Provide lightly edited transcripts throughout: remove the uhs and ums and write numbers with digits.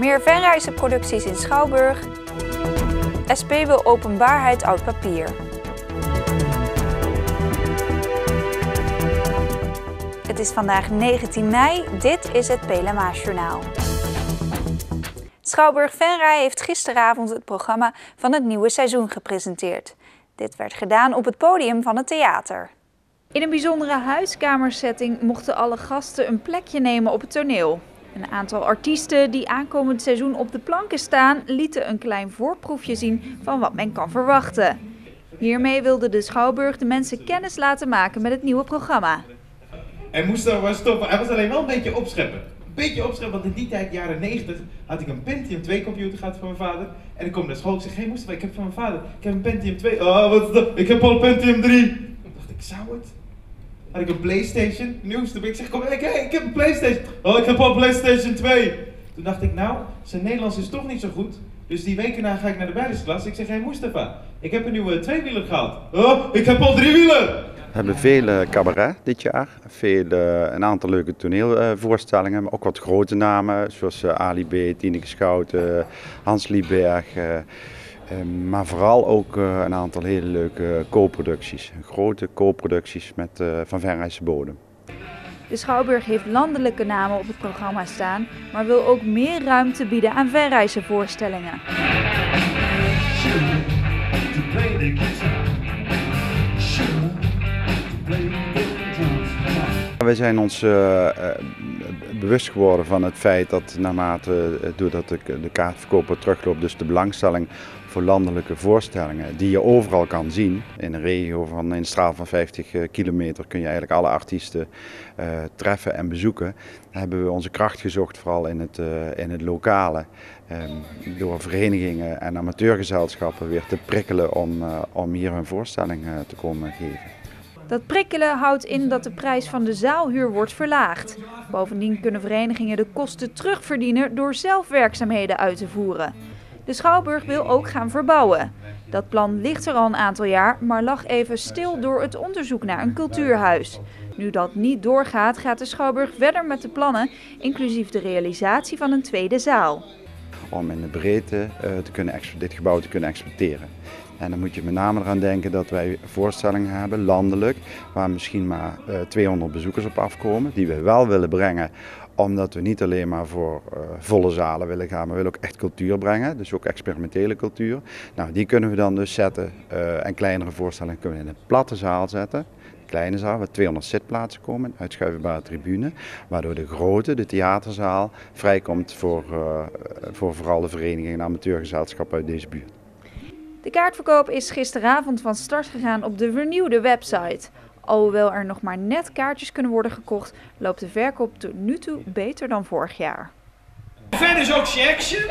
Meer Venrayse-producties in Schouwburg. SP wil openbaarheid oud papier. Het is vandaag 19 mei, dit is het Pelemaasjournaal. Schouwburg Venray heeft gisteravond het programma van het nieuwe seizoen gepresenteerd. Dit werd gedaan op het podium van het theater. In een bijzondere huiskamersetting mochten alle gasten een plekje nemen op het toneel. Een aantal artiesten die aankomend seizoen op de planken staan, lieten een klein voorproefje zien van wat men kan verwachten. Hiermee wilde de Schouwburg de mensen kennis laten maken met het nieuwe programma. Hij moest er maar stoppen, hij was alleen wel een beetje opscheppen. Een beetje opscheppen, want in die tijd, jaren 90, had ik een Pentium 2 computer gehad van mijn vader. En ik kom naar school en ik zeg, hey Mustafa, ik heb van mijn vader, ik heb een Pentium 2. Oh, wat is dat? Ik heb al een Pentium 3. Ik dacht, ik zou het. Had ik een PlayStation, nieuwste. Ik zeg, kom, ik heb een PlayStation. Oh, ik heb al een PlayStation 2. Toen dacht ik, nou, zijn Nederlands is toch niet zo goed. Dus die weken na ga ik naar de bijlesklas. Ik zeg, hey Mustafa, ik heb een nieuwe tweewieler gehad. Oh, ik heb al driewieler. We hebben veel cabaret dit jaar, een aantal leuke toneelvoorstellingen, maar ook wat grote namen zoals Ali B, Tineke Schouten, Hans Lieberg. Maar vooral ook een aantal hele leuke co-producties, grote co-producties van Venrayse bodem. De Schouwburg heeft landelijke namen op het programma staan, maar wil ook meer ruimte bieden aan Venrayse voorstellingen. We zijn ons bewust geworden van het feit dat naarmate, doordat de kaartverkoper terugloopt, dus de belangstelling voor landelijke voorstellingen, die je overal kan zien, in een regio van een straal van 50 kilometer kun je eigenlijk alle artiesten treffen en bezoeken. Dan hebben we onze kracht gezocht vooral in het lokale, door verenigingen en amateurgezelschappen weer te prikkelen om hier hun voorstelling te komen geven. Dat prikkelen houdt in dat de prijs van de zaalhuur wordt verlaagd. Bovendien kunnen verenigingen de kosten terugverdienen door zelf werkzaamheden uit te voeren. De Schouwburg wil ook gaan verbouwen. Dat plan ligt er al een aantal jaar, maar lag even stil door het onderzoek naar een cultuurhuis. Nu dat niet doorgaat, gaat de Schouwburg verder met de plannen, inclusief de realisatie van een tweede zaal. Om in de breedte dit gebouw te kunnen exploiteren. En dan moet je met name eraan denken dat wij voorstellingen hebben, landelijk, waar misschien maar 200 bezoekers op afkomen, die we wel willen brengen, omdat we niet alleen maar voor volle zalen willen gaan, maar we willen ook echt cultuur brengen, dus ook experimentele cultuur. Nou, die kunnen we dan dus zetten en kleinere voorstellingen kunnen we in een platte zaal zetten. Kleine zaal, waar 200 zitplaatsen komen, een uitschuifbare tribune, waardoor de grote, de theaterzaal, vrijkomt voor vooral de verenigingen en amateurgezelschappen uit deze buurt. De kaartverkoop is gisteravond van start gegaan op de vernieuwde website. Alhoewel er nog maar net kaartjes kunnen worden gekocht, loopt de verkoop tot nu toe beter dan vorig jaar. Venice Oxy Action,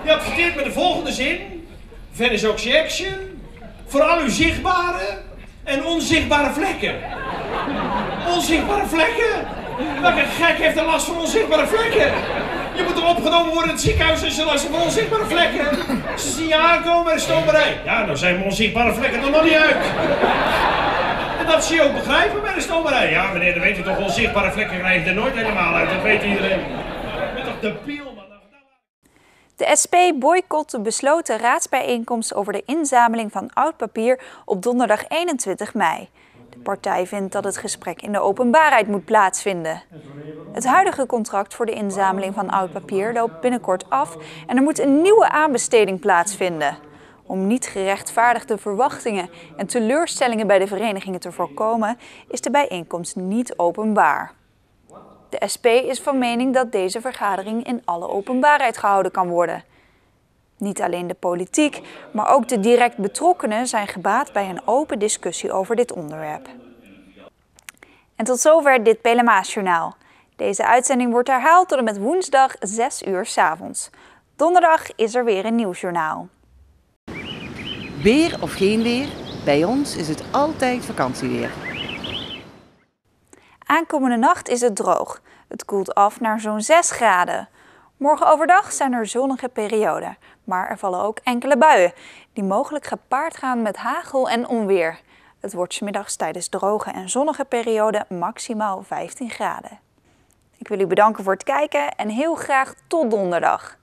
die adverteert met de volgende zin. Venice Oxy Action, voor al uw zichtbare en onzichtbare vlekken. Onzichtbare vlekken? Welke gek heeft er last van onzichtbare vlekken? Je moet er opgenomen worden in het ziekenhuis als je last hebt van onzichtbare vlekken. Ze zien je aankomen bij de stomerij. Ja, nou zijn mijn onzichtbare vlekken er nog niet uit. En dat zie je ook begrijpen bij de stomerij. Ja meneer, dan weet u toch, onzichtbare vlekken krijg je er nooit helemaal uit. Dat weet iedereen. Je bent toch debiel, man. De SP boycott de besloten raadsbijeenkomst over de inzameling van oud papier op donderdag 21 mei. De partij vindt dat het gesprek in de openbaarheid moet plaatsvinden. Het huidige contract voor de inzameling van oud papier loopt binnenkort af en er moet een nieuwe aanbesteding plaatsvinden. Om niet gerechtvaardigde verwachtingen en teleurstellingen bij de verenigingen te voorkomen, is de bijeenkomst niet openbaar. De SP is van mening dat deze vergadering in alle openbaarheid gehouden kan worden. Niet alleen de politiek, maar ook de direct betrokkenen zijn gebaat bij een open discussie over dit onderwerp. En tot zover dit Pelemaasjournaal. Deze uitzending wordt herhaald tot en met woensdag 6 uur 's avonds. Donderdag is er weer een nieuwsjournaal. Weer of geen weer, bij ons is het altijd vakantieweer. Aankomende nacht is het droog. Het koelt af naar zo'n 6 graden. Morgen overdag zijn er zonnige perioden, maar er vallen ook enkele buien, die mogelijk gepaard gaan met hagel en onweer. Het wordt 's middags tijdens droge en zonnige perioden maximaal 15 graden. Ik wil u bedanken voor het kijken en heel graag tot donderdag.